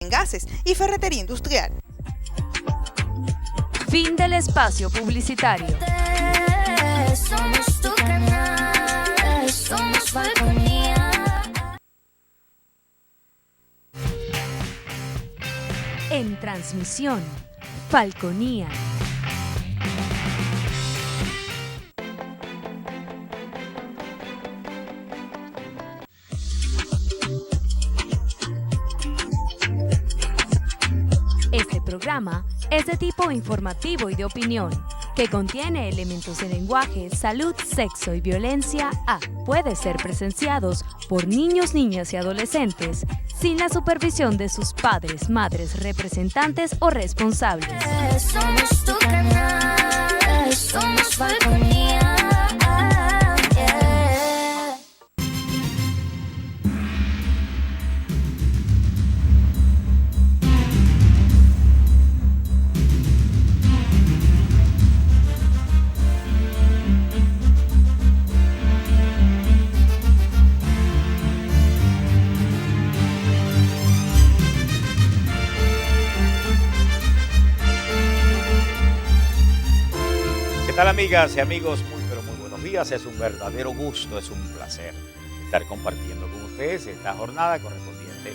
en gases y ferretería industrial. Fin del espacio publicitario. Somos tu canal, somos Falconía. En transmisión, Falconía. Este programa es de tipo informativo y de opinión, que contiene elementos de lenguaje, salud, sexo y violencia puede ser presenciados por niños, niñas y adolescentes sin la supervisión de sus padres, madres, representantes o responsables. Somos tu canal, somos Falconía. ¿Qué tal, amigas y amigos? Muy buenos días. Es un verdadero gusto, es un placer estar compartiendo con ustedes esta jornada correspondiente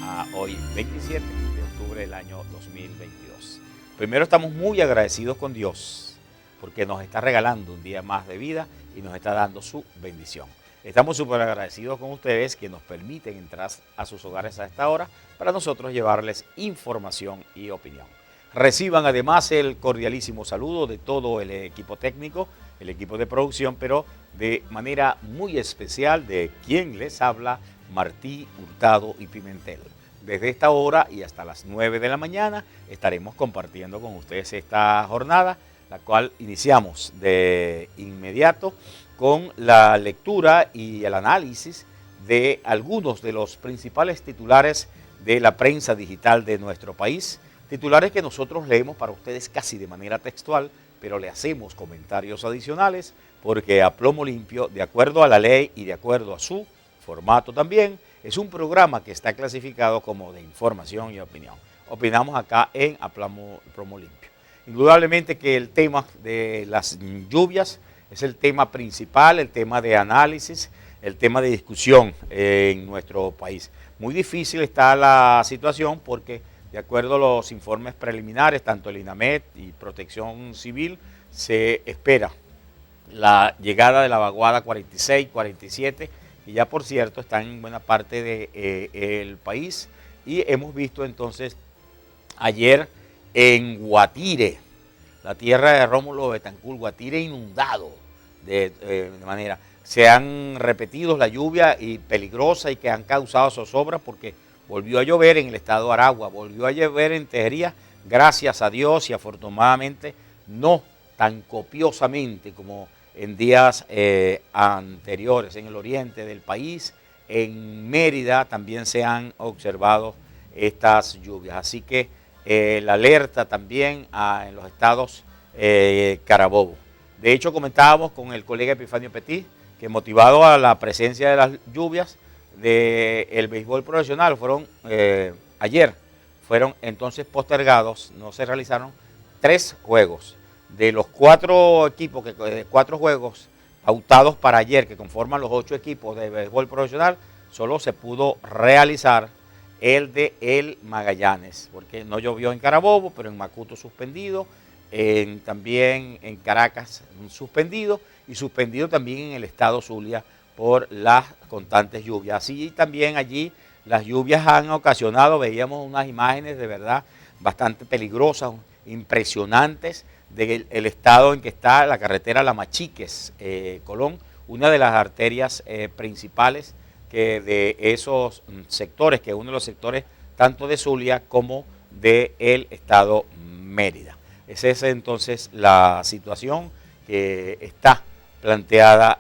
a hoy, 27 de octubre del año 2022. Primero, estamos muy agradecidos con Dios porque nos está regalando un día más de vida y nos está dando su bendición. Estamos súper agradecidos con ustedes que nos permiten entrar a sus hogares a esta hora para nosotros llevarles información y opinión. Reciban además el cordialísimo saludo de todo el equipo técnico, el equipo de producción, pero de manera muy especial de quien les habla, Martí Hurtado y Pimentel. Desde esta hora y hasta las 9 de la mañana estaremos compartiendo con ustedes esta jornada, la cual iniciamos de inmediato con la lectura y el análisis de algunos de los principales titulares de la prensa digital de nuestro país. Titulares que nosotros leemos para ustedes casi de manera textual, pero le hacemos comentarios adicionales porque a plomo limpio, de acuerdo a la ley y de acuerdo a su formato también, es un programa que está clasificado como de información y opinión. Opinamos acá en a plomo limpio. Indudablemente que el tema de las lluvias es el tema principal, el tema de análisis, el tema de discusión en nuestro país. Muy difícil está la situación porque de acuerdo a los informes preliminares, tanto el INAMED y Protección Civil, se espera la llegada de la vaguada 46, 47, que ya por cierto están en buena parte del país. Y hemos visto entonces ayer en Guatire, la tierra de Rómulo Betancourt, Guatire inundado de manera. Se han repetido la lluvia y peligrosa y que han causado zozobra porque volvió a llover en el estado de Aragua, volvió a llover en Tejería, gracias a Dios y afortunadamente no tan copiosamente como en días anteriores. En el oriente del país, en Mérida también se han observado estas lluvias. Así que la alerta también en los estados Carabobo. De hecho, comentábamos con el colega Epifanio Petit que motivado a la presencia de las lluvias, del béisbol profesional ayer fueron entonces postergados, no se realizaron 3 juegos. De los 4 equipos, 4 juegos pautados para ayer, que conforman los 8 equipos de béisbol profesional, solo se pudo realizar el de El Magallanes, porque no llovió en Carabobo, pero en Macuto suspendido, también en Caracas suspendido, y suspendido también en el estado Zulia por las constantes lluvias. Así también allí las lluvias han ocasionado, veíamos unas imágenes de verdad bastante peligrosas, impresionantes, del estado en que está la carretera La Machiques, Colón, una de las arterias principales que de esos sectores, que es uno de los sectores tanto de Zulia como del estado Mérida. Esa es entonces la situación que está planteada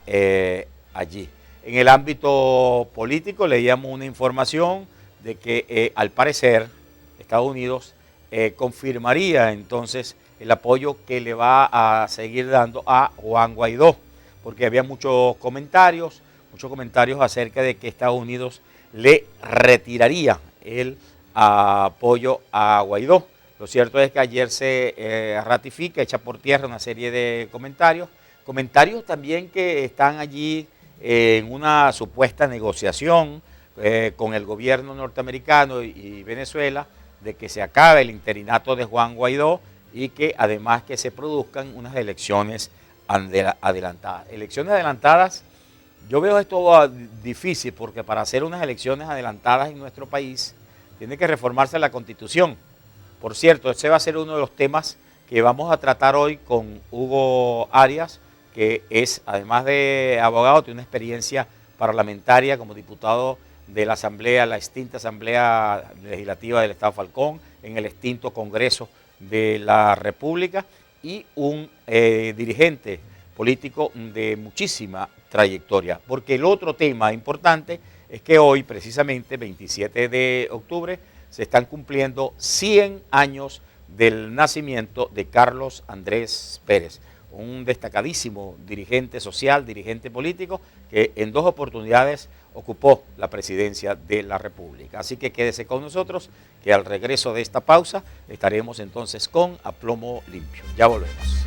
allí. En el ámbito político leíamos una información de que al parecer Estados Unidos confirmaría entonces el apoyo que le va a seguir dando a Juan Guaidó, porque había muchos comentarios acerca de que Estados Unidos le retiraría el apoyo a Guaidó. Lo cierto es que ayer se ratifica, echa por tierra una serie de comentarios también que están allí en una supuesta negociación con el gobierno norteamericano y Venezuela de que se acabe el interinato de Juan Guaidó y que además que se produzcan unas elecciones adelantadas. Elecciones adelantadas, yo veo esto difícil porque para hacer unas elecciones adelantadas en nuestro país tiene que reformarse la Constitución. Por cierto, ese va a ser uno de los temas que vamos a tratar hoy con Hugo Arias, que es, además de abogado, tiene una experiencia parlamentaria como diputado de la Asamblea, la extinta Asamblea Legislativa del Estado Falcón, en el extinto Congreso de la República y un dirigente político de muchísima trayectoria. Porque el otro tema importante es que hoy, precisamente, 27 de octubre, se están cumpliendo 100 años del nacimiento de Carlos Andrés Pérez, un destacadísimo dirigente social, dirigente político, que en 2 oportunidades ocupó la presidencia de la República. Así que quédese con nosotros, que al regreso de esta pausa estaremos entonces con A Plomo Limpio. Ya volvemos.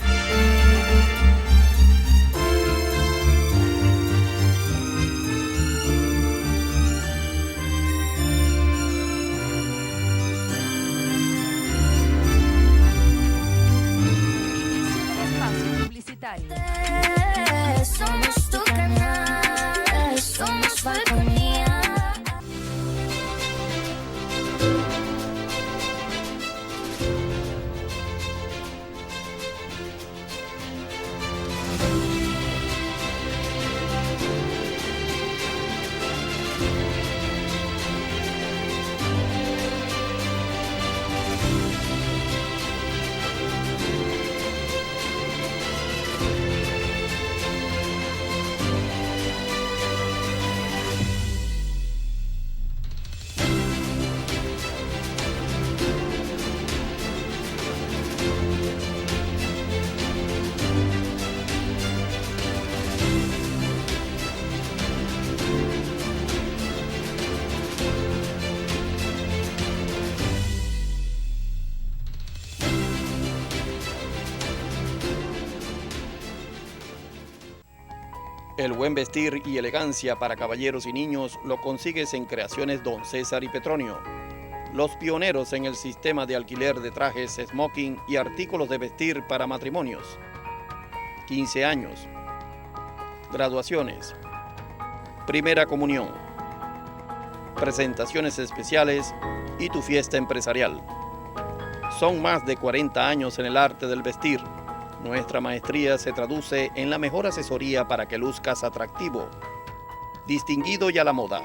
Somos tu canal, somos Falconía. El buen vestir y elegancia para caballeros y niños lo consigues en Creaciones Don César y Petronio, los pioneros en el sistema de alquiler de trajes, smoking y artículos de vestir para matrimonios, 15 años, graduaciones, primera comunión, presentaciones especiales y tu fiesta empresarial. Son más de 40 años en el arte del vestir. Nuestra maestría se traduce en la mejor asesoría para que luzcas atractivo, distinguido y a la moda.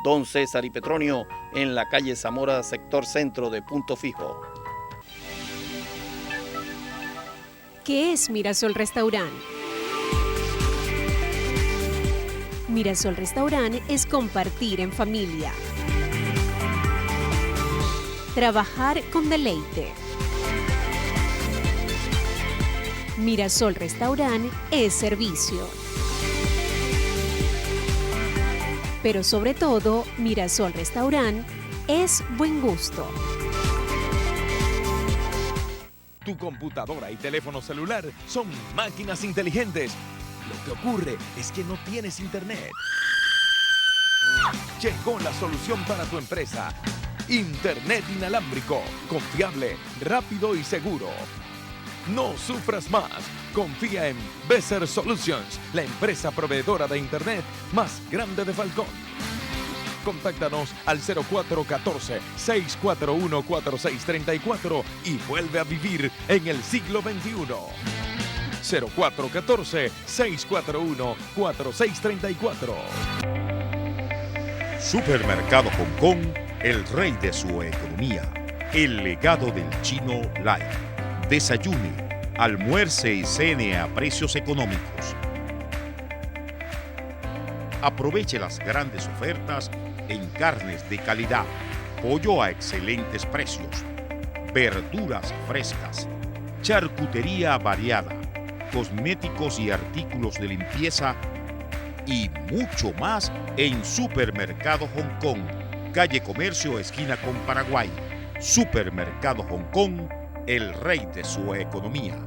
Don César y Petronio en la calle Zamora, sector centro de Punto Fijo. ¿Qué es Mirasol Restaurant? Mirasol Restaurant es compartir en familia. Trabajar con deleite. Mirasol Restaurant es servicio. Pero sobre todo, Mirasol Restaurant es buen gusto. Tu computadora y teléfono celular son máquinas inteligentes. Lo que ocurre es que no tienes internet. Llegó la solución para tu empresa. Internet inalámbrico, confiable, rápido y seguro. No sufras más. Confía en Besser Solutions, la empresa proveedora de Internet más grande de Falcón. Contáctanos al 0414-641-4634 y vuelve a vivir en el siglo XXI. 0414-641-4634. Supermercado Hong Kong, el rey de su economía. El legado del chino Lai. Desayune, almuerce y cene a precios económicos. Aproveche las grandes ofertas en carnes de calidad, pollo a excelentes precios, verduras frescas, charcutería variada, cosméticos y artículos de limpieza y mucho más en Supermercado Hong Kong, calle Comercio, esquina con Paraguay. Supermercado Hong Kong, el rey de su economía.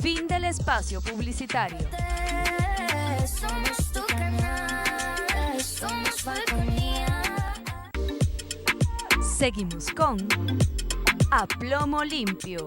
Fin del espacio publicitario. Somos tu canal, somos Falconía. Seguimos con A Plomo Limpio.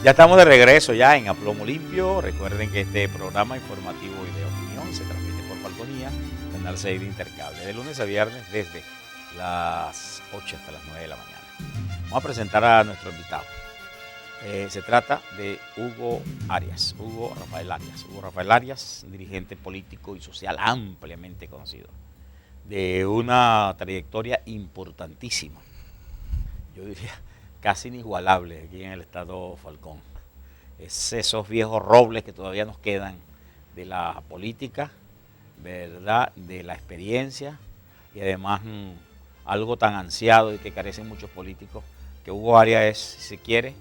Ya estamos de regreso ya en A Plomo Limpio. Recuerden que este programa informativo y de opinión se transmite por Falconía, canal 6 de Intercable, de lunes a viernes desde las 8 hasta las 9 de la mañana. Vamos a presentar a nuestro invitado. Se trata de Hugo Rafael Arias. Hugo Rafael Arias, dirigente político y social ampliamente conocido, de una trayectoria importantísima, yo diría casi inigualable aquí en el estado Falcón. Es esos viejos robles que todavía nos quedan de la política, ¿verdad?, de la experiencia y además algo tan ansiado y que carecen muchos políticos, que Hugo Arias es, si se quiere,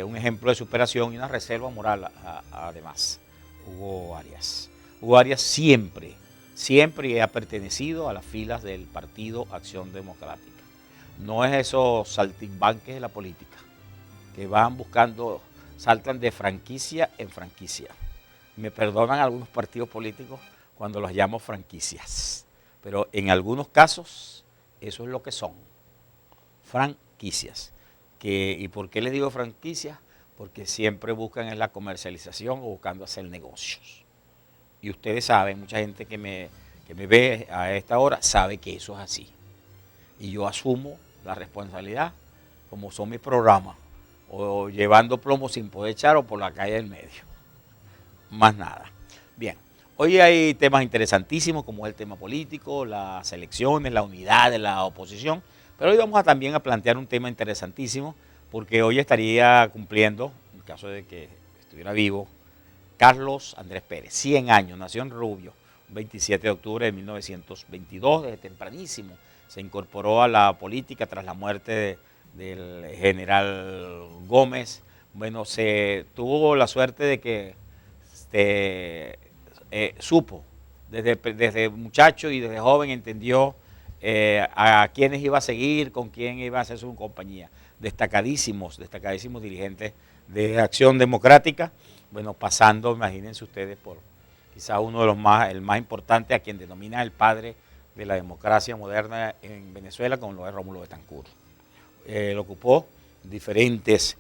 un ejemplo de superación y una reserva moral además. Hugo Arias siempre ha pertenecido a las filas del Partido Acción Democrática. No es esos saltimbanques de la política que van buscando, saltan de franquicia en franquicia. Me perdonan algunos partidos políticos cuando los llamo franquicias, pero en algunos casos eso es lo que son, franquicias. ¿Y por qué les digo franquicias? Porque siempre buscan en la comercialización o buscando hacer negocios. Y ustedes saben, mucha gente que me ve a esta hora sabe que eso es así. Y yo asumo la responsabilidad, como son mis programas, o llevando plomo sin poder echar o por la calle del medio. Más nada. Bien, hoy hay temas interesantísimos como el tema político, las elecciones, la unidad de la oposición, pero hoy vamos también a plantear un tema interesantísimo porque hoy estaría cumpliendo, en caso de que estuviera vivo, Carlos Andrés Pérez, 100 años, nació en Rubio, 27 de octubre de 1922, desde tempranísimo se incorporó a la política tras la muerte del general Gómez. Bueno, se tuvo la suerte de que supo, desde muchacho y desde joven entendió a quiénes iba a seguir, con quién iba a hacer su compañía. Destacadísimos dirigentes de Acción Democrática, bueno, pasando, imagínense ustedes, por quizá uno de los el más importante, a quien denomina el padre de la democracia moderna en Venezuela, como lo es Rómulo Betancourt. Él ocupó diferentes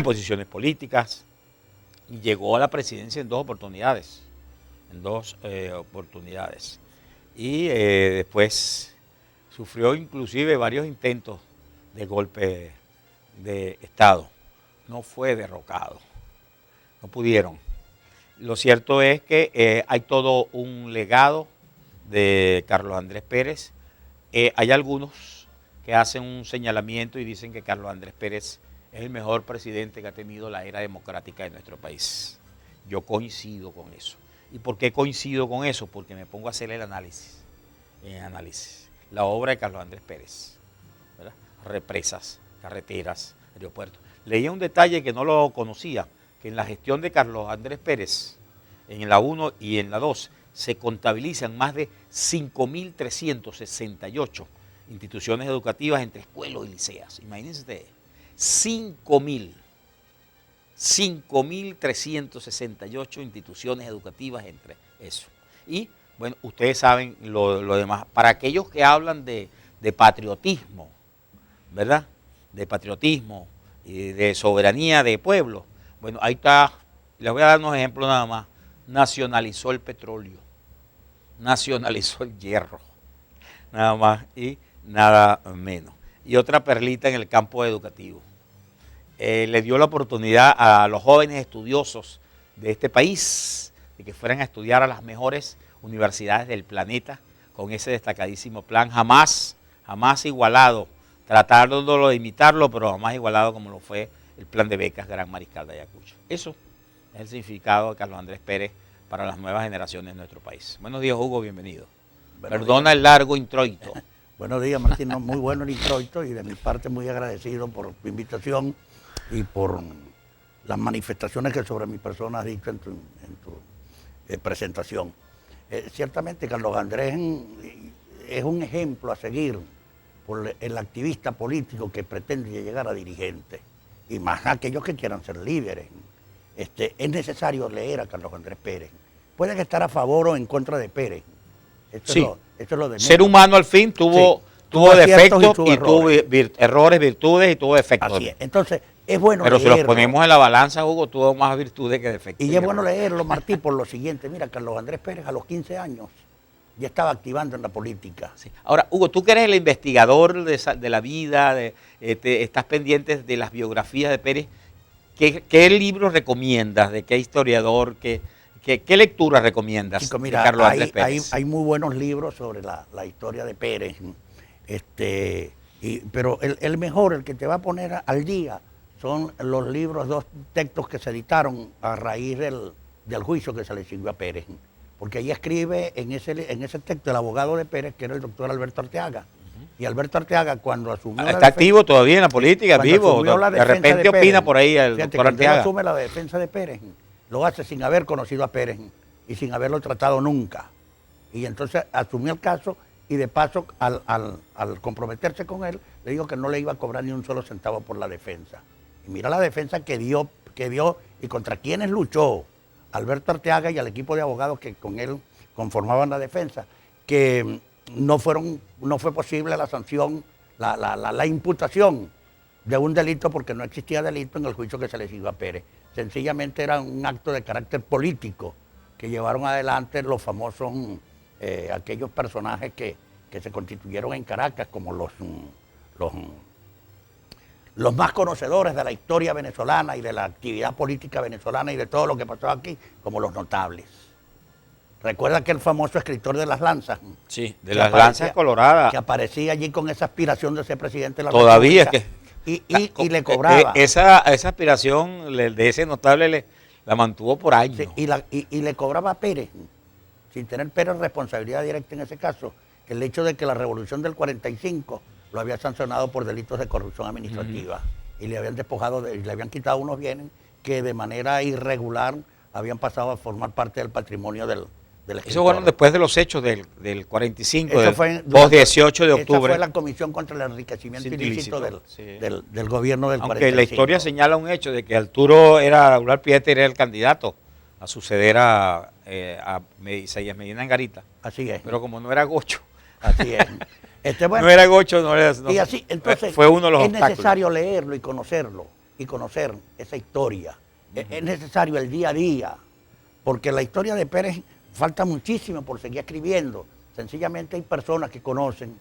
posiciones políticas y llegó a la presidencia en dos oportunidades. Y después sufrió inclusive varios intentos de golpe de Estado. No fue derrocado, no pudieron. Lo cierto es que hay todo un legado de Carlos Andrés Pérez. Hay algunos que hacen un señalamiento y dicen que Carlos Andrés Pérez es el mejor presidente que ha tenido la era democrática de nuestro país. Yo coincido con eso. ¿Y por qué coincido con eso? Porque me pongo a hacer el análisis. La obra de Carlos Andrés Pérez, ¿verdad? Represas, carreteras, aeropuertos. Leía un detalle que no lo conocía, que en la gestión de Carlos Andrés Pérez, en la 1 y en la 2, se contabilizan más de 5.368 instituciones educativas entre escuelas y liceas. Imagínense ustedes, 5.368 instituciones educativas entre eso. Y bueno, ustedes saben lo demás. Para aquellos que hablan de patriotismo, ¿verdad? De patriotismo y de soberanía de pueblo. Bueno, ahí está, les voy a dar unos ejemplos nada más. Nacionalizó el petróleo, nacionalizó el hierro, nada más y nada menos. Y otra perlita en el campo educativo. Le dio la oportunidad a los jóvenes estudiosos de este país de que fueran a estudiar a las mejores universidades del planeta con ese destacadísimo plan, jamás igualado, tratándolo de imitarlo, pero jamás igualado como lo fue el plan de becas Gran Mariscal de Ayacucho. Eso Es el significado de Carlos Andrés Pérez para las nuevas generaciones de nuestro país. Buenos días, Hugo, bienvenido. Perdona el largo introito. Buenos días, Martín. Muy bueno el introito y de mi parte muy agradecido por tu invitación y por las manifestaciones que sobre mi persona has dicho en tu presentación. Ciertamente Carlos Andrés es un ejemplo a seguir por el activista político que pretende llegar a dirigente y más aquellos que quieran ser líderes. Es necesario leer a Carlos Andrés Pérez. Pueden estar a favor o en contra de Pérez. Esto es lo de ser humano al fin tuvo defectos y tuvo errores, virtudes y tuvo defectos. Así es. Entonces, es bueno pero leerlo. Si los ponemos en la balanza, Hugo, tuvo más virtudes que defectos. Y es bueno leerlo, Martí, por lo siguiente. Mira, Carlos Andrés Pérez a los 15 años ya estaba activando en la política. Sí. Ahora, Hugo, tú que eres el investigador de la vida, estás pendiente de las biografías de Pérez, ¿qué libros recomiendas? ¿De qué historiador? ¿Qué lectura recomiendas, Chico, mira, de Carlos Andrés Pérez? Hay muy buenos libros sobre la historia de Pérez, pero el mejor, el que te va a poner al día, son los libros, 2 textos que se editaron a raíz del juicio que se le siguió a Pérez. Porque ahí escribe en ese texto el abogado de Pérez, que era el doctor Alberto Arteaga. Y Alberto Arteaga, cuando asumió está activo todavía en la política, vivo. De repente opina por ahí el doctor Arteaga. Cuando asume la defensa de Pérez, lo hace sin haber conocido a Pérez y sin haberlo tratado nunca. Y entonces asumió el caso y de paso, al comprometerse con él, le dijo que no le iba a cobrar ni un solo centavo por la defensa. Y mira la defensa que dio y contra quienes luchó Alberto Arteaga y al equipo de abogados que con él conformaban la defensa, que no fue posible la sanción, la imputación de un delito porque no existía delito en el juicio que se le siguió a Pérez. Sencillamente era un acto de carácter político que llevaron adelante los famosos, aquellos personajes que se constituyeron en Caracas como los más conocedores de la historia venezolana y de la actividad política venezolana y de todo lo que pasó aquí, como los notables. ¿Recuerda aquel famoso escritor de las lanzas? Sí, de las lanzas coloradas. Que aparecía allí con esa aspiración de ser presidente de la Todavía República. Y le cobraba. Esa aspiración de ese notable la mantuvo por años. Sí, y le cobraba a Pérez, sin tener Pérez responsabilidad directa en ese caso, el hecho de que la revolución del 45 lo había sancionado por delitos de corrupción administrativa y le habían despojado, le habían quitado unos bienes que de manera irregular habían pasado a formar parte del patrimonio del escritor. Eso fueron después de los hechos del 45, del 18 de octubre. Esa fue la Comisión contra el Enriquecimiento Ilícito del gobierno del 45. Aunque la historia señala un hecho de que Arturo Pietri era el candidato a suceder a Isaías Medina Angarita. Así es. Pero como no era gocho. Así es. No era gocho, y así, entonces, fue uno de los es obstáculos. necesario leerlo y conocerlo, y conocer esa historia. Es necesario el día a día, porque la historia de Pérez falta muchísimo por seguir escribiendo. Sencillamente hay personas que conocen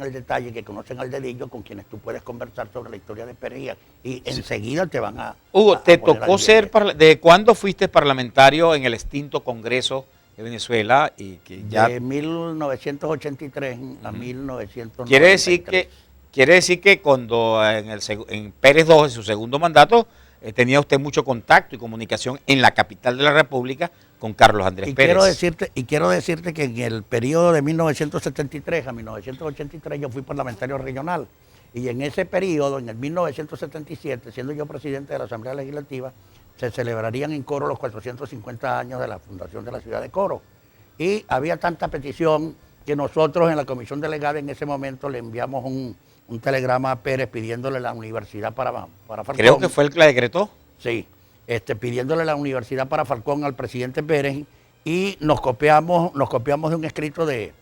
el detalle, que conocen al dedillo, con quienes tú puedes conversar sobre la historia de Pérez y enseguida te van a... Hugo, ¿te tocó ser, de cuándo fuiste parlamentario en el extinto Congreso de Venezuela? Y que ya... De 1983 a 1993. Quiere decir que cuando en Pérez II, en su segundo mandato, tenía usted mucho contacto y comunicación en la capital de la República con Carlos Andrés Pérez. Quiero decirte que en el periodo de 1973 a 1983 yo fui parlamentario regional. Y en ese periodo, en el 1977, siendo yo presidente de la Asamblea Legislativa, se celebrarían en Coro los 450 años de la fundación de la ciudad de Coro. Y había tanta petición que nosotros en la comisión delegada en ese momento le enviamos un telegrama a Pérez pidiéndole la universidad para Falcón. Creo que fue el que la decretó. Sí, pidiéndole la universidad para Falcón al presidente Pérez y nos copiamos de un escrito de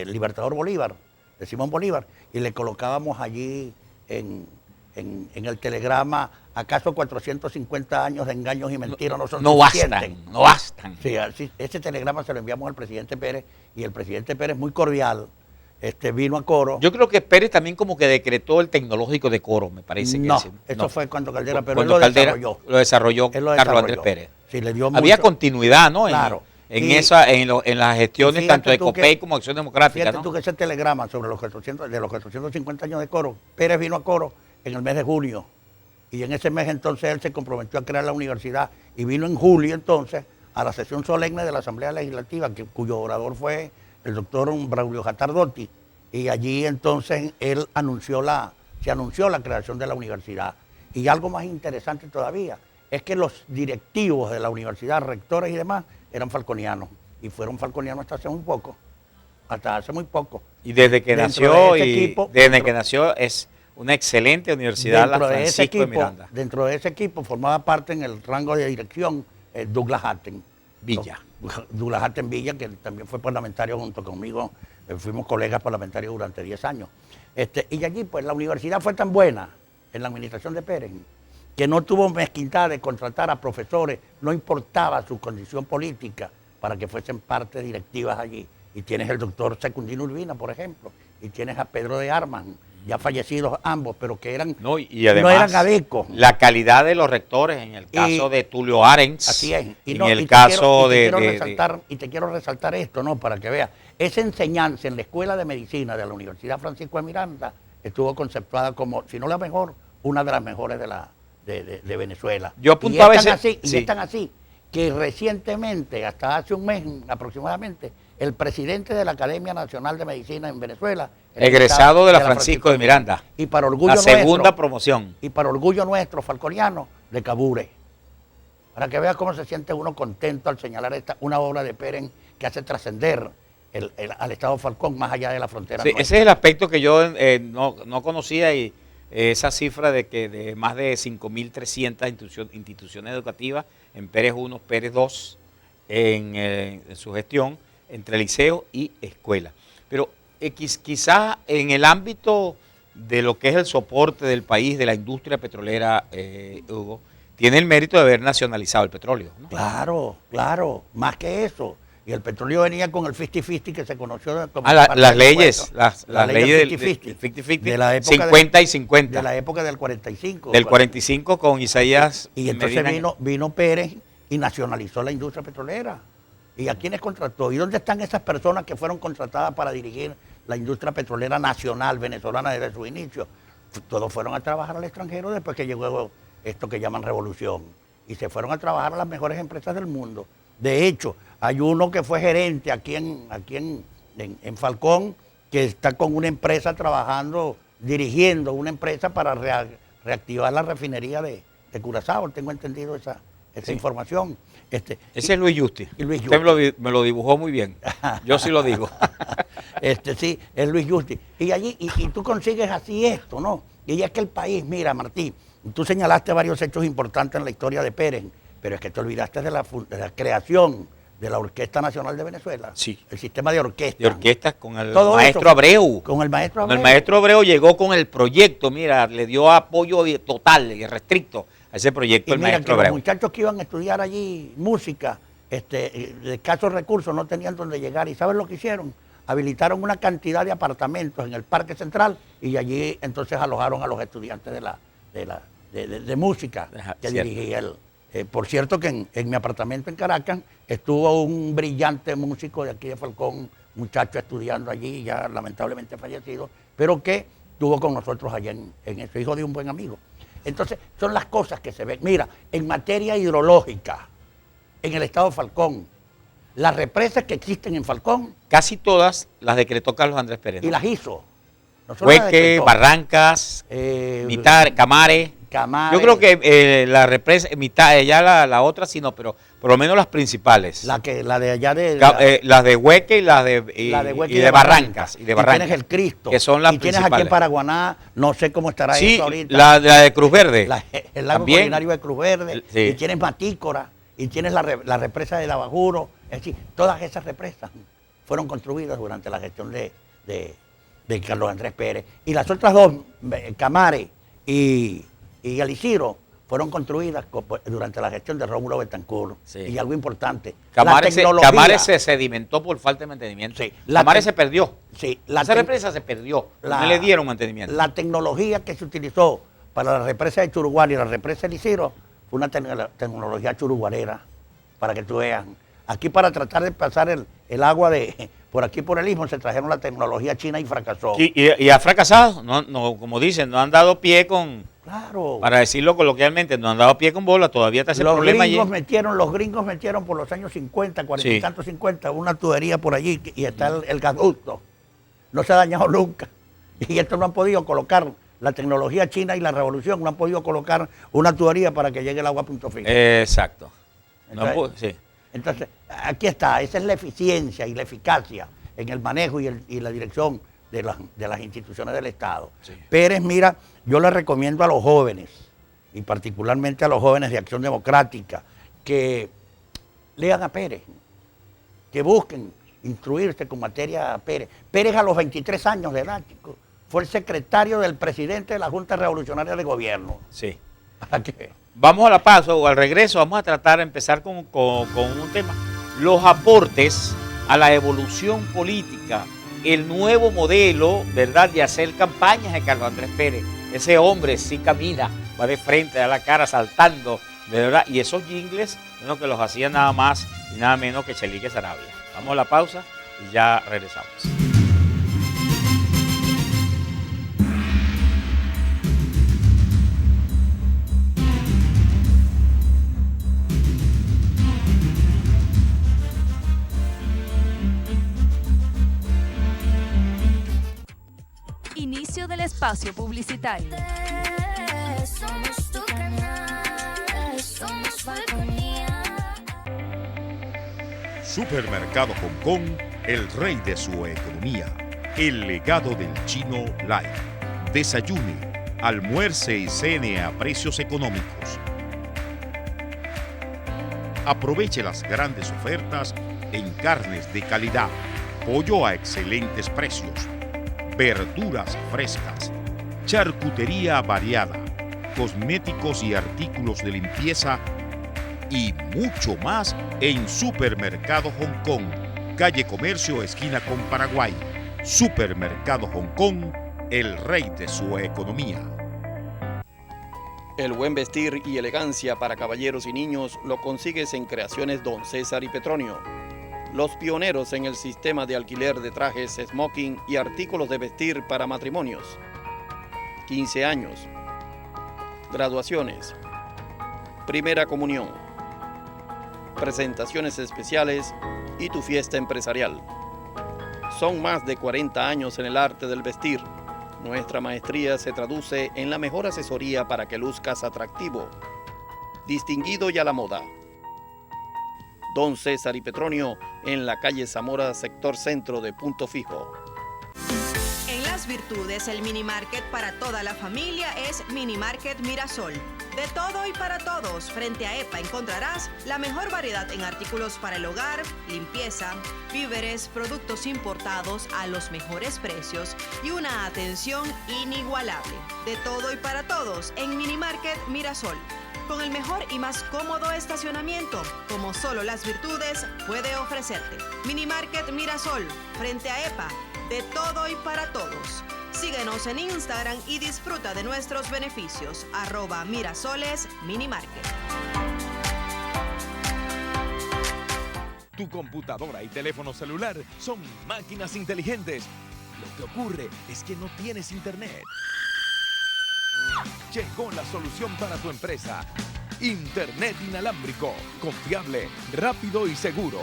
Libertador Bolívar, de Simón Bolívar, y le colocábamos allí en el telegrama, ¿acaso 450 años de engaños y mentiras no son suficientes? No bastan. Sí, ese telegrama se lo enviamos al presidente Pérez y el presidente Pérez, muy cordial, vino a Coro. Yo creo que Pérez también como que decretó el tecnológico de Coro, me parece. Eso fue cuando Caldera, pero cuando él lo desarrolló Carlos Andrés Pérez. Sí, le dio Había mucho, continuidad, ¿no? Claro. En las gestiones tanto de COPEI como Acción Democrática, fíjate ¿no? tú que ese telegrama sobre los 450 años de Coro, Pérez vino a Coro en el mes de junio Y en ese mes entonces él se comprometió a crear la universidad y vino en julio entonces a la sesión solemne de la Asamblea Legislativa, cuyo orador fue el doctor Braulio Jatardotti. Y allí entonces él se anunció la creación de la universidad. Y algo más interesante todavía es que los directivos de la universidad, rectores y demás, eran falconianos. Y fueron falconianos hasta hace muy poco. Y desde que nació es una excelente universidad, la Francisco de Miranda. Dentro de ese equipo formaba parte en el rango de dirección Douglas Hatten Villa. Douglas Hatten Villa, que también fue parlamentario junto conmigo, fuimos colegas parlamentarios durante 10 años. Y allí pues la universidad fue tan buena en la administración de Pérez, que no tuvo mezquindad de contratar a profesores, no importaba su condición política, para que fuesen partes directivas allí. Y tienes el doctor Secundino Urbina, por ejemplo, y tienes a Pedro de Armas, ya fallecidos ambos, pero que eran y además, no eran adecos. La calidad de los rectores, en el caso de Tulio Arens, así es. Y te quiero resaltar esto, ¿no? Para que veas, esa enseñanza en la Escuela de Medicina de la Universidad Francisco de Miranda estuvo conceptuada como, si no la mejor, una de las mejores de Venezuela. Yo apuntaba y están así, que recientemente, hasta hace un mes aproximadamente, el presidente de la Academia Nacional de Medicina en Venezuela, egresado de la Francisco de Miranda, y para orgullo la segunda promoción, y para orgullo nuestro falconiano, de Cabure, para que veas cómo se siente uno contento al señalar una obra de Pérez que hace trascender al Estado Falcón más allá de la frontera. Sí, ese es el aspecto que yo no conocía, y esa cifra de que de más de 5.300 instituciones educativas en Pérez 1, Pérez 2, en su gestión, entre liceo y escuela. Pero quizás en el ámbito de lo que es el soporte del país, de la industria petrolera, Hugo, tiene el mérito de haber nacionalizado el petróleo, ¿no? Claro, más que eso. Y el petróleo venía con el 50-50 que se conoció como... las leyes del 50-50, de la época 50 y 50. De la época del 45. Del 45 con Isaías. Y entonces vino Pérez y nacionalizó la industria petrolera. ¿Y a quiénes contrató? ¿Y dónde están esas personas que fueron contratadas para dirigir la industria petrolera nacional venezolana desde su inicio? Todos fueron a trabajar al extranjero después que llegó esto que llaman revolución. Y se fueron a trabajar a las mejores empresas del mundo. De hecho, hay uno que fue gerente aquí en Falcón, que está con una empresa trabajando, dirigiendo una empresa para reactivar la refinería de Curazao. Tengo entendido esa información. Ese es Luis Justi. Luis Usted me lo dibujó muy bien. Yo sí lo digo. Sí, es Luis Justi. Y allí, y tú consigues así esto, ¿no? Y es que el país, mira, Martí, tú señalaste varios hechos importantes en la historia de Pérez, pero es que te olvidaste de la creación de la Orquesta Nacional de Venezuela. Sí. El sistema de orquesta. De orquestas con el Todo maestro eso, Abreu. Con el maestro Abreu. El maestro Abreu llegó con el proyecto, mira, le dio apoyo total y restricto a ese proyecto el maestro Abreu. Los muchachos que iban a estudiar allí música, de escasos recursos, no tenían dónde llegar. ¿Y sabes lo que hicieron? Habilitaron una cantidad de apartamentos en el Parque Central y allí entonces alojaron a los estudiantes de música que dirigía él. Por cierto que en mi apartamento en Caracas estuvo un brillante músico de aquí de Falcón, muchacho estudiando allí, ya lamentablemente fallecido, pero que estuvo con nosotros allá en eso, hijo de un buen amigo. Entonces, son las cosas que se ven. Mira, en materia hidrológica, en el estado de Falcón, las represas que existen en Falcón... Casi todas las decretó Carlos Andrés Pérez, ¿no? Y las hizo. Hueque, Barrancas, Mitar, Camare. Yo creo que la represa, ya la otra sí no, pero por lo menos las principales. La de allá las de Hueque y las de Barrancas. Y tienes el Cristo. Que son las y principales. Tienes aquí en Paraguaná, no sé cómo estará eso ahorita. La de Cruz Verde. El lago culinario de Cruz Verde. Sí. Y tienes Matícora, y tienes la represa de Lavajuro. Es decir, todas esas represas fueron construidas durante la gestión de Carlos Andrés Pérez. Y las otras dos, Camare y El Isidro, fueron construidas durante la gestión de Rómulo Betancourt. Sí. Y algo importante, Camare se sedimentó por falta de mantenimiento. Sí, Camare se perdió. Sí, esa represa se perdió, no le dieron mantenimiento. La tecnología que se utilizó para la represa de Churuguara y la represa del Isidro fue una tecnología churuguarera, para que tú veas. Aquí para tratar de pasar el agua por aquí por el Istmo se trajeron la tecnología china y fracasó. Y ha fracasado, no, como dicen, no han dado pie con Claro. Para decirlo coloquialmente, no han dado pie con bola, todavía está ese Los problema allí. gringos metieron por los años 50, 40 y Sí. tantos 50, una tubería por allí y está el gasoducto. No se ha dañado nunca. Y esto no han podido colocar, la tecnología china y la revolución no han podido colocar una tubería para que llegue el agua a punto fijo. Exacto. No Entonces, sí. Entonces, aquí está, esa es la eficiencia y la eficacia en el manejo y la dirección de las instituciones del Estado. Sí. Pérez, mira, yo le recomiendo a los jóvenes, y particularmente a los jóvenes de Acción Democrática, que lean a Pérez, que busquen instruirse con materia Pérez. Pérez a los 23 años de edad, chicos, fue el secretario del presidente de la Junta Revolucionaria de Gobierno. Sí. ¿Para qué? Vamos a la pausa o al regreso, vamos a tratar de empezar con un tema. Los aportes a la evolución política, el nuevo modelo, ¿verdad?, de hacer campañas de Carlos Andrés Pérez. Ese hombre sí camina, va de frente, da la cara saltando, de verdad. Y esos jingles, bueno, que los hacía nada más y nada menos que Chelique Sarabia. Vamos a la pausa y ya regresamos. Inicio del espacio publicitario. Somos tu canal, somos Falconía. Supermercado Hong Kong, el rey de su economía. El legado del chino Lai. Desayune, almuerce y cene a precios económicos. Aproveche las grandes ofertas en carnes de calidad, pollo a excelentes precios, verduras frescas, charcutería variada, cosméticos y artículos de limpieza y mucho más en Supermercado Hong Kong, calle Comercio, esquina con Paraguay. Supermercado Hong Kong, el rey de su economía. El buen vestir y elegancia para caballeros y niños lo consigues en Creaciones Don César y Petronio. Los pioneros en el sistema de alquiler de trajes, smoking y artículos de vestir para matrimonios. 15 años. Graduaciones. Primera comunión. Presentaciones especiales y tu fiesta empresarial. Son más de 40 años en el arte del vestir. Nuestra maestría se traduce en la mejor asesoría para que luzcas atractivo, distinguido y a la moda. Don César y Petronio en la calle Zamora, sector centro de Punto Fijo. En Las Virtudes, el mini market para toda la familia es Mini Market Mirasol. De todo y para todos, frente a EPA encontrarás la mejor variedad en artículos para el hogar, limpieza, víveres, productos importados a los mejores precios y una atención inigualable. De todo y para todos en Mini Market Mirasol. Con el mejor y más cómodo estacionamiento, como solo Las Virtudes puede ofrecerte. Mini Market Mirasol, frente a EPA, de todo y para todos. Síguenos en Instagram y disfruta de nuestros beneficios. @Mirasoles Minimarket. Tu computadora y teléfono celular son máquinas inteligentes. Lo que ocurre es que no tienes internet. Llegó la solución para tu empresa. Internet inalámbrico, confiable, rápido y seguro.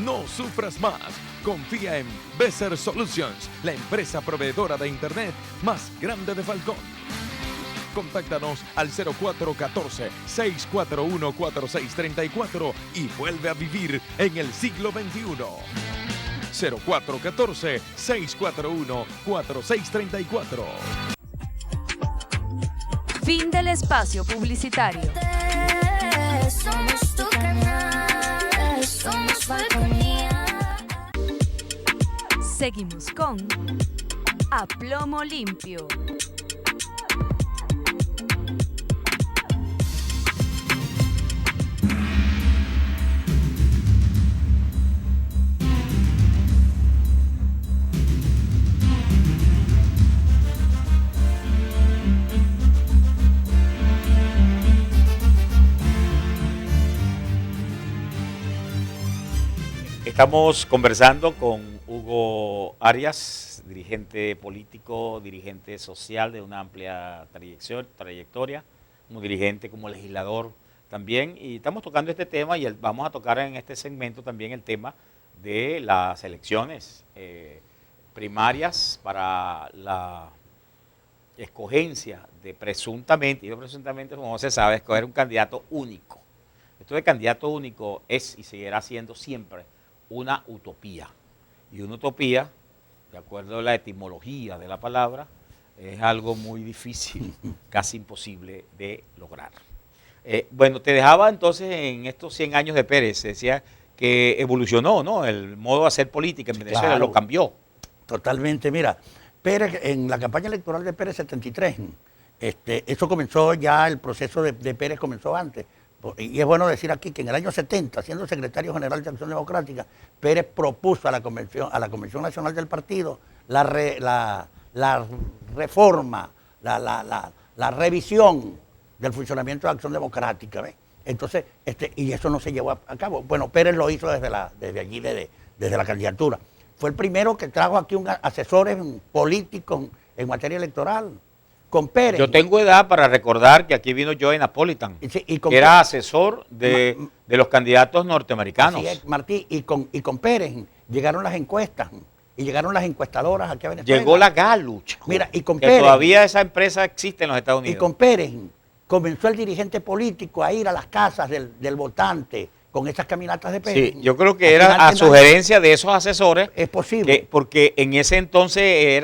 No sufras más. Confía en Beser Solutions, la empresa proveedora de Internet más grande de Falcón. Contáctanos al 0414-641-4634 y vuelve a vivir en el siglo XXI. 0414-641-4634. Fin del espacio publicitario. Somos tu canal, somos Falconía. Seguimos con A Plomo Limpio. Estamos conversando con Hugo Arias dirigente político, dirigente social de una amplia trayectoria, como dirigente, como legislador también, y estamos tocando este tema y vamos a tocar en este segmento también el tema de las elecciones primarias para la escogencia de presuntamente, como se sabe, escoger un candidato único. Esto de candidato único es y seguirá siendo siempre una utopía. Y una utopía, de acuerdo a la etimología de la palabra, es algo muy difícil, casi imposible de lograr. Bueno, te dejaba entonces en estos 100 años de Pérez, se decía que evolucionó, ¿no? El modo de hacer política en Venezuela, claro, lo cambió. Totalmente, mira, Pérez, en la campaña electoral de Pérez 73, eso comenzó ya, el proceso de Pérez comenzó antes. Y es bueno decir aquí que en el año 70, siendo secretario general de Acción Democrática, Pérez propuso a la Convención Nacional del Partido la reforma, la revisión del funcionamiento de Acción Democrática, ¿ves? Entonces, y eso no se llevó a cabo. Bueno, Pérez lo hizo desde allí, desde la candidatura. Fue el primero que trajo aquí asesores políticos en materia electoral. Con Pérez. Yo tengo edad para recordar que aquí vino Joe Napolitan, sí, que era asesor de los candidatos norteamericanos. Así es, Martí, y con Pérez llegaron las encuestas, y llegaron las encuestadoras aquí a Venezuela. Llegó la Gallup. Mira, y con que Pérez, todavía esa empresa existe en los Estados Unidos. Y con Pérez comenzó el dirigente político a ir a las casas del votante con esas caminatas de Pérez. Sí, yo creo que era a sugerencia de esos asesores. Es posible. Porque en ese entonces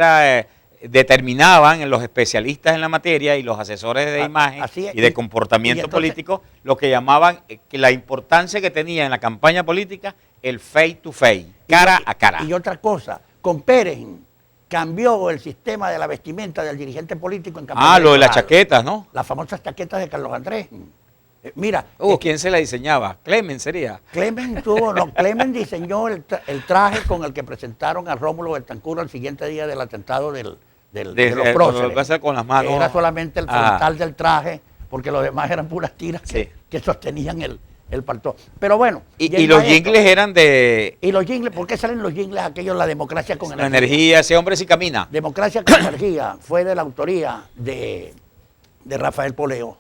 determinaban los especialistas en la materia y los asesores de imagen y de comportamiento político lo que llamaban que la importancia que tenía en la campaña política el face to face, cara a cara. Y otra cosa, con Pérez cambió el sistema de la vestimenta del dirigente político en campaña. Lo de las chaquetas, ¿no? Las famosas chaquetas de Carlos Andrés. Mira. ¿Quién se la diseñaba? Clemen sería. Clemen diseñó el traje con el que presentaron a Rómulo Betancourt al siguiente día del atentado de los próceres. Con las manos. Era solamente el frontal del traje, porque los demás eran puras tiras que sostenían el paltó. Pero bueno. Y los jingles eran de... Y los jingles, ¿por qué salen los jingles aquellos? La democracia con energía. Energía, ese hombre sí camina. Democracia con energía fue de la autoría de Rafael Poleo.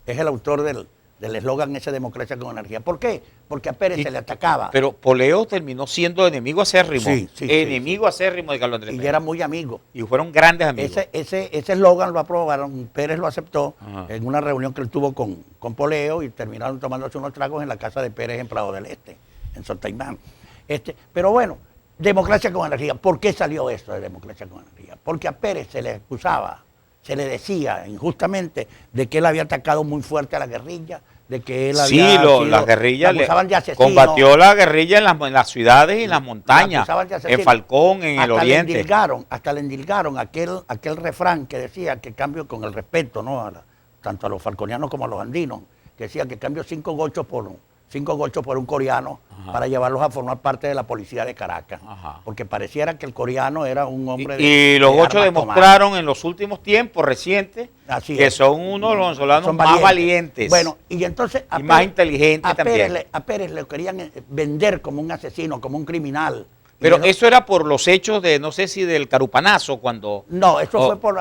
Es el autor del eslogan ese, democracia con energía. ¿Por qué? Porque a Pérez se le atacaba. Pero Poleo terminó siendo enemigo acérrimo. Enemigo acérrimo de Carlos Andrés Pérez. Y era muy amigo. Y fueron grandes amigos. Ese eslogan lo aprobaron, Pérez lo aceptó en una reunión que él tuvo con Poleo y terminaron tomándose unos tragos en la casa de Pérez en Prado del Este, en Sotaimán. Pero bueno, democracia con energía. ¿Por qué salió esto de democracia con energía? Porque a Pérez se le acusaba, se le decía injustamente de que él había atacado muy fuerte a la guerrilla, de que él había la guerrilla combatió la guerrilla en las ciudades y en las montañas, en Falcón, en el oriente. Hasta le endilgaron aquel refrán que decía que cambio, con el respeto, ¿no? Tanto a los falconianos como a los andinos, que decía que cambio 5 gochos por un coreano para llevarlos a formar parte de la policía de Caracas. Porque pareciera que el coreano era un hombre y los gochos demostraron en los últimos tiempos recientes que son uno de los venezolanos más valientes. Bueno, y entonces más inteligentes también. A Pérez le querían vender como un asesino, como un criminal. Pero eso era por los hechos de, no sé si del Carupanazo, cuando... No, eso fue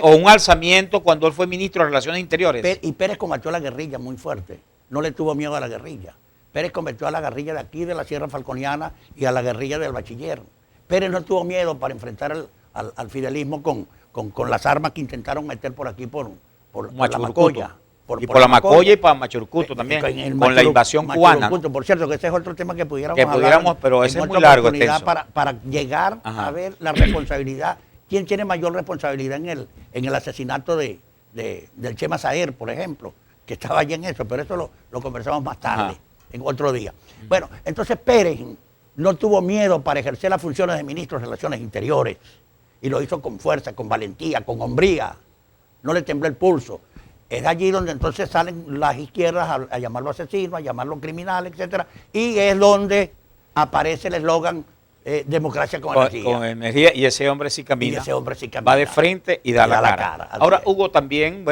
o un alzamiento cuando él fue ministro de Relaciones Interiores. Y Pérez combatió a la guerrilla muy fuerte. No le tuvo miedo a la guerrilla. Pérez combatió a la guerrilla de aquí, de la Sierra Falconiana, y a la guerrilla del Bachiller. Pérez no tuvo miedo para enfrentar al fidelismo con las armas que intentaron meter por aquí, por la Macoya. Por la Macoya y para Machurcuto también, con la invasión cubana. Por cierto, que ese es otro tema que pudiéramos hablar. Pero ese es muy largo. Para llegar a ver la responsabilidad. ¿Quién tiene mayor responsabilidad en el asesinato del Chema Saer, por ejemplo? Que estaba allí en eso, pero eso lo conversamos más tarde, en otro día. Bueno, entonces Pérez no tuvo miedo para ejercer las funciones de ministro de Relaciones Interiores y lo hizo con fuerza, con valentía, con hombría. No le tembló el pulso. Es allí donde entonces salen las izquierdas a llamarlo asesino, a llamarlo criminal, etcétera, y es donde aparece el eslogan democracia con energía. Con energía, y ese hombre sí camina. Va de frente y da la cara. Ahora, Hugo, también,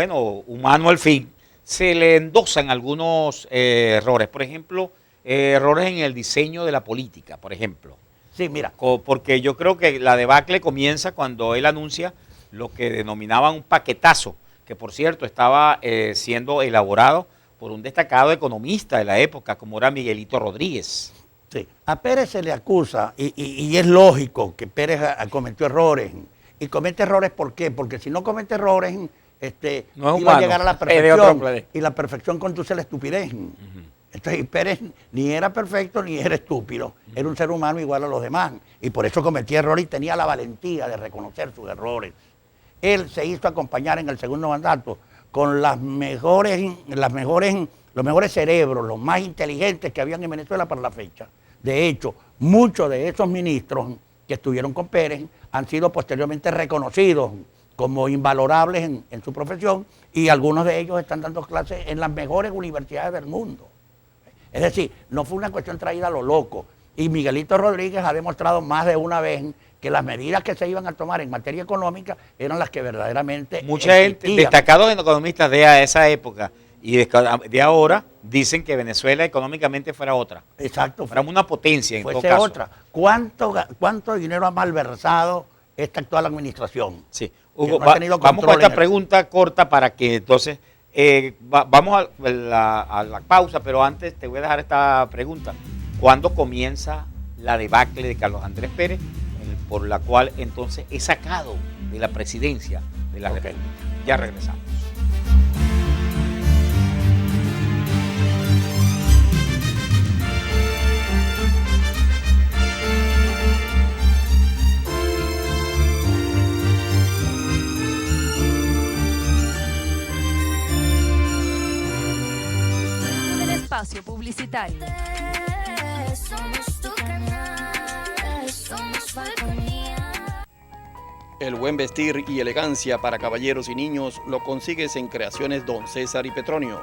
humano al fin, se le endosan algunos errores. Por ejemplo, errores en el diseño de la política, por ejemplo. Sí, mira. Porque yo creo que la debacle comienza cuando él anuncia lo que denominaban un paquetazo, que por cierto estaba siendo elaborado por un destacado economista de la época, como era Miguelito Rodríguez. Sí. A Pérez se le acusa, y es lógico que Pérez cometió errores. Y comete errores, ¿por qué? Porque si no comete errores, no iba a llegar a la perfección. Y la perfección conduce a la estupidez. Entonces, Pérez ni era perfecto ni era estúpido. Era un ser humano igual a los demás. Y por eso cometía errores y tenía la valentía de reconocer sus errores. Él se hizo acompañar en el segundo mandato con los mejores cerebros, los más inteligentes que habían en Venezuela para la fecha. De hecho, muchos de esos ministros que estuvieron con Pérez han sido posteriormente reconocidos como invalorables en su profesión, y algunos de ellos están dando clases en las mejores universidades del mundo. Es decir, no fue una cuestión traída a lo loco. Y Miguelito Rodríguez ha demostrado más de una vez que las medidas que se iban a tomar en materia económica eran las que verdaderamente mucha gente, destacados economistas de esa época y de ahora, dicen que Venezuela económicamente fuera otra. Exacto. Fuera una potencia en todo fuese caso. Otra. ¿Cuánto dinero ha malversado esta actual administración? Sí. Hugo, vamos con esta pregunta corta para que entonces vamos a la pausa, pero antes te voy a dejar esta pregunta. ¿Cuándo comienza la debacle de Carlos Andrés Pérez, por la cual entonces es sacado de la presidencia de la República? Ya regresamos. Espacio publicitario. Somos tu canal, somos Falconía. El buen vestir y elegancia para caballeros y niños lo consigues en Creaciones Don César y Petronio,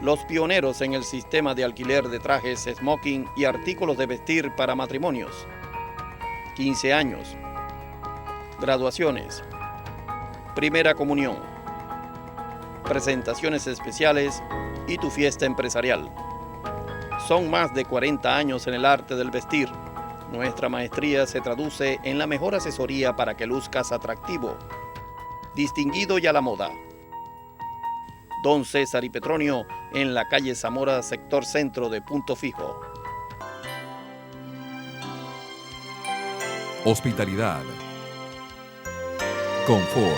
los pioneros en el sistema de alquiler de trajes, smoking y artículos de vestir para matrimonios, 15 años, graduaciones, primera comunión, presentaciones especiales y tu fiesta empresarial. Son más de 40 años en el arte del vestir. Nuestra maestría se traduce en la mejor asesoría para que luzcas atractivo, distinguido y a la moda. Don César y Petronio en la calle Zamora, sector centro de Punto Fijo. Hospitalidad, confort,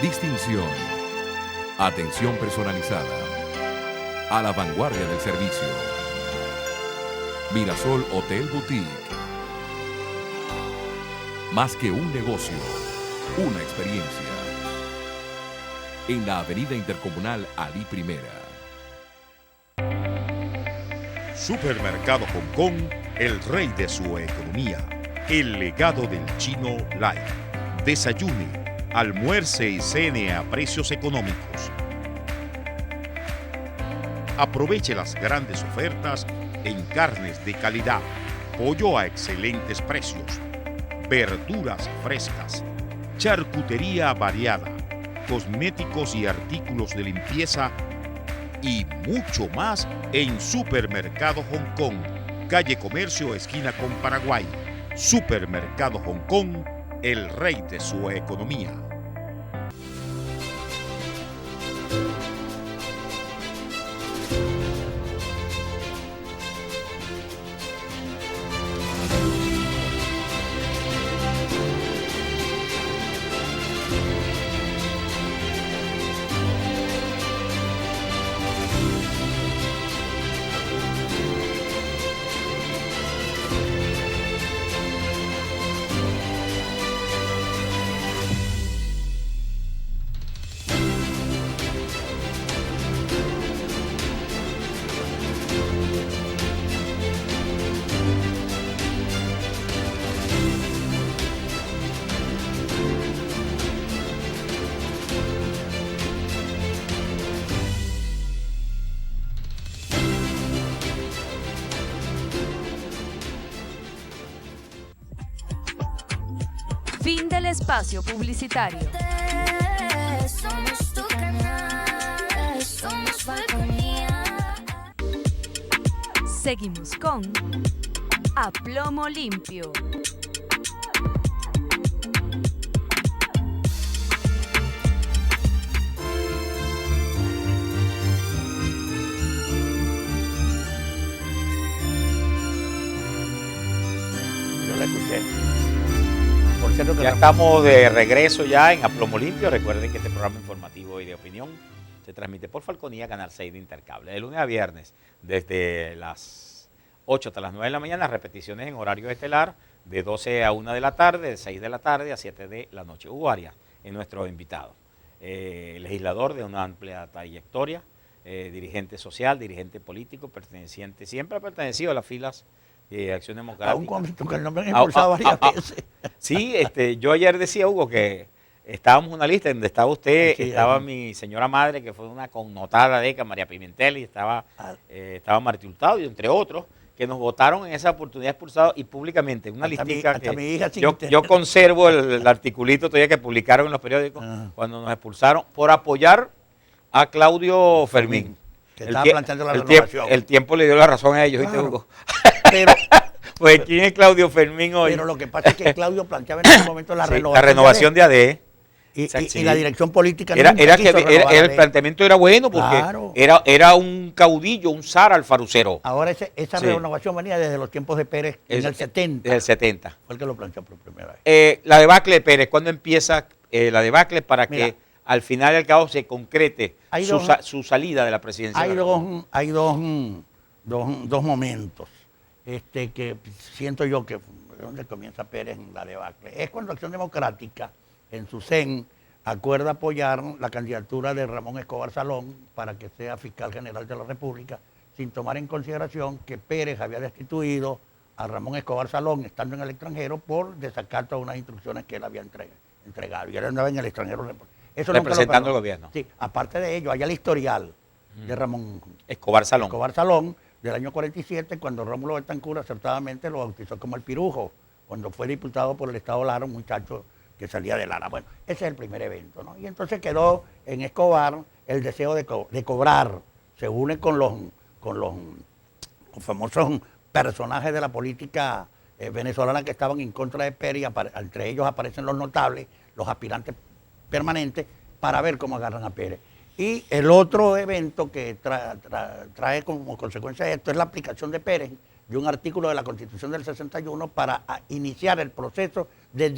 distinción, atención personalizada, a la vanguardia del servicio. Mirasol Hotel Boutique. Más que un negocio, una experiencia. En la Avenida Intercomunal Ali Primera. Supermercado Hong Kong, el rey de su economía. El legado del chino Lai. Desayune, almuerce y cene a precios económicos. Aproveche las grandes ofertas en carnes de calidad, pollo a excelentes precios, verduras frescas, charcutería variada, cosméticos y artículos de limpieza y mucho más en Supermercado Hong Kong, calle Comercio, esquina con Paraguay. Supermercado Hong Kong, el rey de su economía. Fin del espacio publicitario. Somos tu canal, somos Falconía. Seguimos con a plomo limpio. Yo la escuché. Por cierto que Ya estamos de regreso ya en A Plomo Limpio. Recuerden que este programa informativo y de opinión se transmite por Falconía, Canal 6 de Intercable, de lunes a viernes, desde las 8 hasta las 9 de la mañana, repeticiones en horario estelar, de 12 a 1 de la tarde, de 6 de la tarde a 7 de la noche. Hugo Arias es nuestro invitado, legislador de una amplia trayectoria, dirigente social, dirigente político, siempre ha pertenecido a las filas de Acción Democrática. Aún con el nombre han impulsado varias veces. Sí, yo ayer decía, Hugo, que estábamos en una lista donde estaba usted, Sí, estaba mi señora madre, que fue una connotada deca, María Pimentel, y estaba Martí Hurtado, y entre otros, que nos votaron en esa oportunidad expulsados y públicamente, una listica que mi hija yo conservo el articulito todavía que publicaron en los periódicos cuando nos expulsaron por apoyar a Claudio Fermín. Que estaba planteando la renovación. El tiempo le dio la razón a ellos, ¿viste, Claro. Hugo? Pero, Pues, ¿quién es Claudio Fermín hoy? pero lo que pasa es que Claudio planteaba en ese momento la Sí, renovación de AD. y la dirección política Era nunca quiso renovar el AD. planteamiento era bueno porque Claro. era un caudillo, un zar alfarucero. Ahora esa Sí. renovación venía desde los tiempos de Pérez en el 70. Desde el 70. Fue el que lo planteó por primera vez. La debacle de Pérez, ¿cuándo empieza la debacle para Mira. que al final y al cabo se concrete Hay su, dos- su salida de la presidencia? Hay de la República? dos momentos que siento yo que es donde comienza Pérez en la debacle. Es cuando Acción Democrática, en su CEN, acuerda apoyar la candidatura de Ramón Escobar Salón para que sea fiscal general de la República, sin tomar en consideración que Pérez había destituido a Ramón Escobar Salón estando en el extranjero por desacato a unas instrucciones que él había entregado. Y él andaba en el extranjero. Eso nunca lo Representando perdonó. al gobierno. Sí, aparte de ello, hay el historial de Ramón Escobar Salón. Escobar Salón del año 47, cuando Rómulo Betancourt acertadamente lo bautizó como el Pirujo, cuando fue diputado por el Estado Lara, un muchacho que salía de Lara. Bueno, ese es el primer evento, ¿no? Y entonces quedó en Escobar el deseo de cobrar. Se une con los famosos personajes de la política venezolana que estaban en contra de Pérez, y entre ellos aparecen los notables, los aspirantes permanentes, para ver cómo agarran a Pérez. Y el otro evento que trae como consecuencia de esto es la aplicación de Pérez de un artículo de la Constitución del 61 para iniciar el proceso de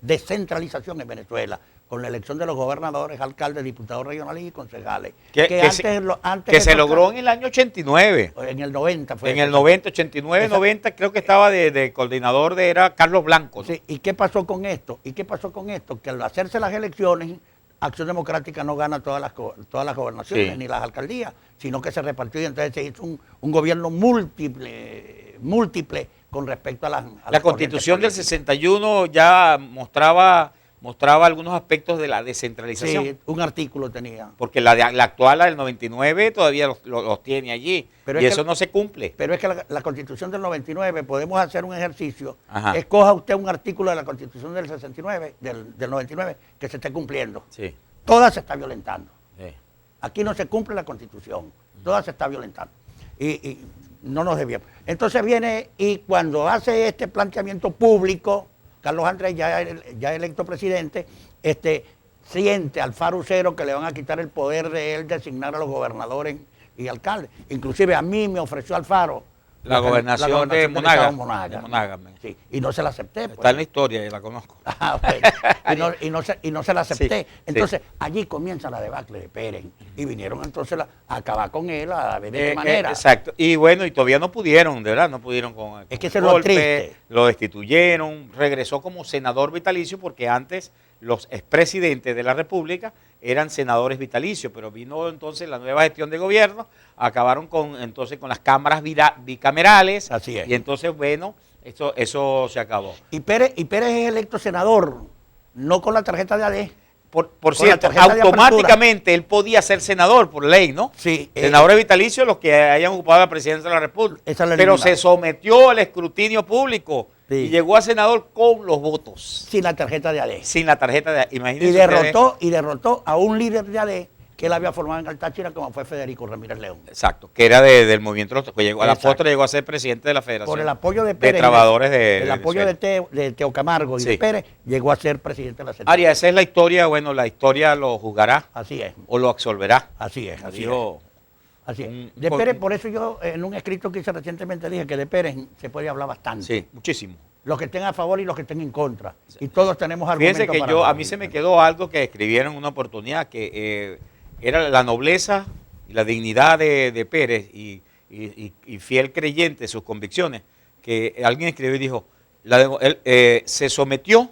descentralización en Venezuela, con la elección de los gobernadores, alcaldes, diputados regionales y concejales. Que se logró en el año 89. En el 90 fue. En el 90, 89, 90, creo que estaba de coordinador era Carlos Blanco, ¿no? Sí, ¿y qué pasó con esto? Que al hacerse las elecciones, Acción Democrática no gana todas las gobernaciones Sí. ni las alcaldías, sino que se repartió y entonces se hizo un gobierno múltiple con respecto a las La Constitución del 61 ya mostraba algunos aspectos de la descentralización. Sí, un artículo tenía. Porque la actual, la del 99, todavía los tiene allí. Pero y es eso que- no se cumple. Pero es que la Constitución del 99, podemos hacer un ejercicio. Ajá. Escoja usted un artículo de la Constitución del 69, del 99, que se esté cumpliendo. Sí. Toda se está violentando. Sí. Aquí no se cumple la Constitución, toda se está violentando. Y no nos debíamos. Entonces viene y cuando hace este planteamiento público, Carlos Andrés, ya electo presidente, siente al farucero que le van a quitar el poder de él designar a los gobernadores y alcaldes. Inclusive a mí me ofreció Alfaro La gobernación de del Monaga. estado De Monaga, Sí, y no se la acepté. Está en la historia, la conozco. Ah, bueno. y no se la acepté. Sí, Entonces, allí comienza la debacle de Pérez. Y vinieron entonces a acabar con él a ver de qué manera. Exacto. Y bueno, y todavía no pudieron, de verdad, no pudieron con Es que eso el es lo golpe, triste. lo destituyeron, regresó como senador vitalicio porque antes los expresidentes de la República eran senadores vitalicios, pero vino entonces la nueva gestión de gobierno, acabaron con las cámaras bicamerales. Así es. Y entonces, bueno, eso se acabó. Y Pérez es electo senador, no con la tarjeta de AD. Por Con cierto, la tarjeta de automáticamente él podía ser senador por ley, ¿no? Sí. Senadores vitalicios los que hayan ocupado la presidencia de la República. Esa la Pero eliminaron. se sometió al escrutinio público Sí. y llegó a senador con los votos, Sin la tarjeta de AD. sin la tarjeta de... Y Imagínense derrotó a un líder de AD que él había formado en Altáchira, como fue Federico Ramírez León. Exacto, que era del movimiento, que llegó a la Exacto. postre, llegó a ser presidente de la Federación. Por el apoyo de Pérez. Trabajadores de el apoyo de Teo Camargo y Sí. de Pérez, llegó a ser presidente de la Central. Aria, esa es la historia, bueno, la historia lo juzgará. Así es. O lo absolverá. Así es, Lo así dijo es. Así es. un- De un- Pérez, por eso yo en un escrito que hice recientemente dije que de Pérez se puede hablar bastante. Sí, muchísimo. Los que estén a favor y los que estén en contra. Y todos tenemos argumentos Fíjense que para a hablar. mí se me quedó algo que escribieron en una oportunidad, que era la nobleza y la dignidad de Pérez y fiel creyente de sus convicciones, que alguien escribió y dijo, él se sometió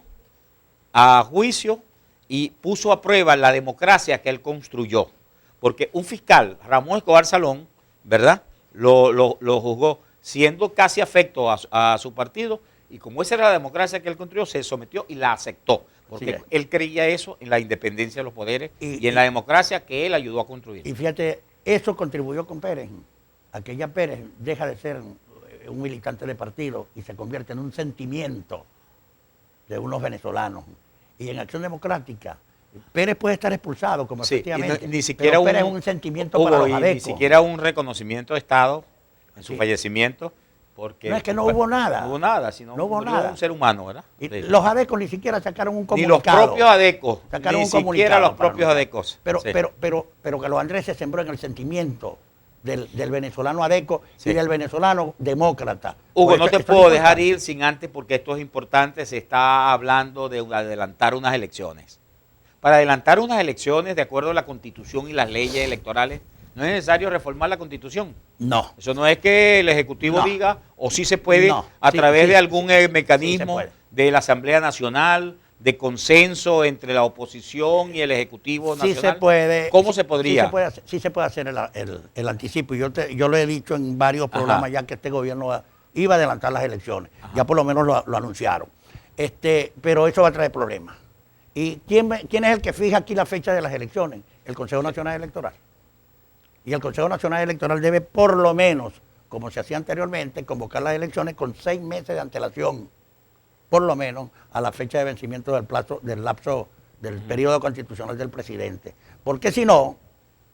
a juicio y puso a prueba la democracia que él construyó. Porque un fiscal, Ramón Escobar Salón, ¿verdad?, lo juzgó siendo casi afecto a su partido, y como esa era la democracia que él construyó, se sometió y la aceptó. Porque Sí. él creía eso en la independencia de los poderes y en la democracia que él ayudó a construir. Y fíjate, eso contribuyó con Pérez. Aquella Pérez deja de ser un militante de partido y se convierte en un sentimiento de unos venezolanos. Y en Acción Democrática, Pérez puede estar expulsado, como Sí, y efectivamente. ni siquiera pero Pérez es un sentimiento para los ni adecos. siquiera un reconocimiento de Estado en su Sí. fallecimiento. Porque No es que no hubo nada. No hubo nada, sino No hubo murió nada. un ser humano, ¿verdad? Y Sí. los adecos ni siquiera sacaron un Ni comunicado. los propios adecos, Sacaron ni un siquiera comunicado los para propios anunciar. adecos. Pero, Sí. pero que los Andrés se sembró en el sentimiento del venezolano adeco Sí. y del venezolano demócrata. Hugo, Pues no eso- te eso es puedo dejar importante. ir sin antes, porque esto es importante, se está hablando de adelantar unas elecciones. Para adelantar unas elecciones, de acuerdo a la Constitución y las leyes electorales, no es necesario reformar la Constitución. No. Eso no es que el Ejecutivo No. diga, o sí se puede, No. a Sí, través sí, de algún sí, mecanismo sí se puede. de la Asamblea Nacional, de consenso entre la oposición y el Ejecutivo Sí Nacional. se puede. ¿Cómo sí- se podría? Sí se puede hacer el anticipo. Yo lo he dicho en varios Ajá. programas ya que este gobierno iba a adelantar las elecciones. Ya por lo menos lo anunciaron. Pero eso va a traer problemas. ¿Y quién es el que fija aquí la fecha de las elecciones? El Consejo Nacional Electoral. Y el Consejo Nacional Electoral debe por lo menos, como se hacía anteriormente, convocar las elecciones con 6 meses de antelación, por lo menos a la fecha de vencimiento del lapso del periodo constitucional del presidente. Porque si no,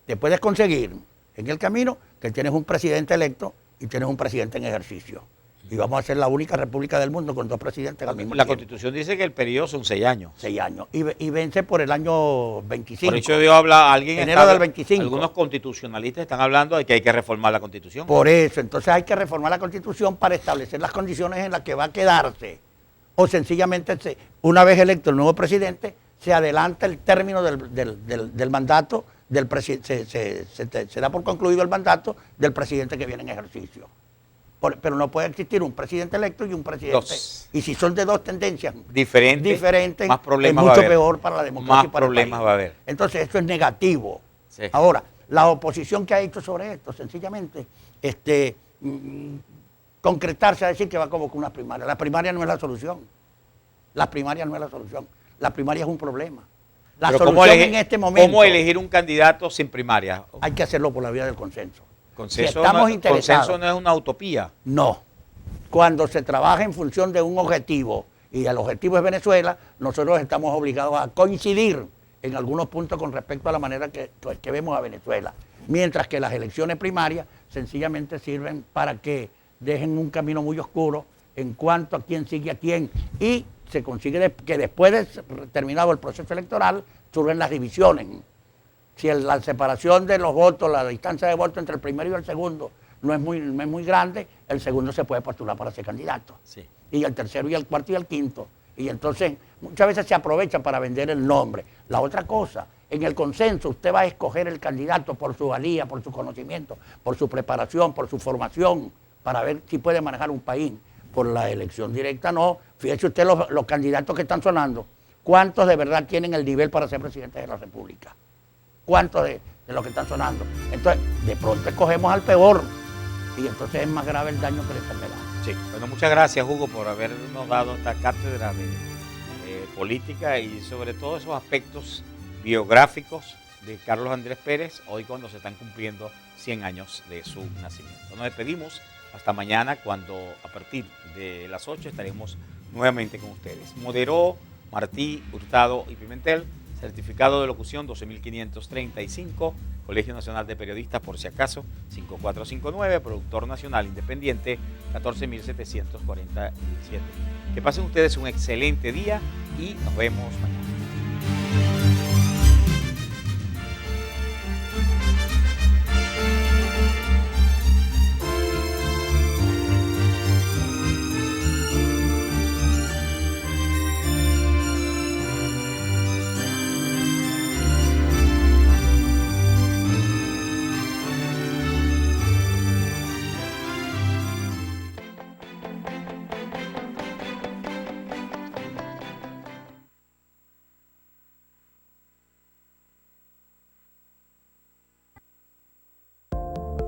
te puedes conseguir en el camino que tienes un presidente electo y tienes un presidente en ejercicio. Y vamos a ser la única república del mundo con 2 presidentes al mismo La tiempo. Constitución dice que el periodo son 6 años. 6 años. Y vence por el año 25. Por eso yo habla, alguien Enero está- del 25. algunos constitucionalistas están hablando de que hay que reformar la Constitución. Por eso, entonces hay que reformar la Constitución para establecer las condiciones en las que va a quedarse. O sencillamente, una vez electo el nuevo presidente, se adelanta el término del mandato, se da por concluido el mandato del presidente que viene en ejercicio. Pero no puede existir un presidente electo y un presidente. Dos. Y si son de dos tendencias diferentes, más problemas es va a mucho haber. peor para la democracia Más y para el problemas país. va a haber. Entonces, eso es negativo. Sí. Ahora, la oposición que ha hecho sobre esto, sencillamente, concretarse a decir que va a convocar una primaria. La primaria no es la solución. La primaria no es la solución. La primaria es un problema. La Pero solución en este momento ¿cómo elegir un candidato sin primaria? hay que hacerlo por la vía del consenso. Consenso, Si estamos no, interesados. consenso no es una utopía. No. Cuando se trabaja en función de un objetivo y el objetivo es Venezuela, nosotros estamos obligados a coincidir en algunos puntos con respecto a la manera que vemos a Venezuela. Mientras que las elecciones primarias sencillamente sirven para que dejen un camino muy oscuro en cuanto a quién sigue a quién y se consigue que después de terminado el proceso electoral surgen las divisiones. Si la separación de los votos, la distancia de votos entre el primero y el segundo no es muy grande, el segundo se puede postular para ser candidato. Sí. Y el tercero y el cuarto y el quinto. Y entonces muchas veces se aprovecha para vender el nombre. La otra cosa, en el consenso usted va a escoger el candidato por su valía, por su conocimiento, por su preparación, por su formación, para ver si puede manejar un país. Por la elección directa no. Fíjese usted los candidatos que están sonando. ¿Cuántos de verdad tienen el nivel para ser presidente de la República? ¿Cuántos de los que están sonando? Entonces, de pronto escogemos al peor y entonces es más grave el daño que la enfermedad. Sí. Bueno, muchas gracias, Hugo, por habernos dado esta cátedra de política y sobre todo esos aspectos biográficos de Carlos Andrés Pérez, hoy cuando se están cumpliendo 100 años de su nacimiento. Nos despedimos hasta mañana, cuando a partir de las 8 estaremos nuevamente con ustedes. Moderó Martí, Hurtado y Pimentel. Certificado de locución 12.535, Colegio Nacional de Periodistas, por si acaso, 5459, Productor Nacional Independiente, 14.747. Que pasen ustedes un excelente día y nos vemos mañana.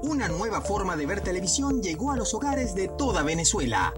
Una nueva forma de ver televisión llegó a los hogares de toda Venezuela.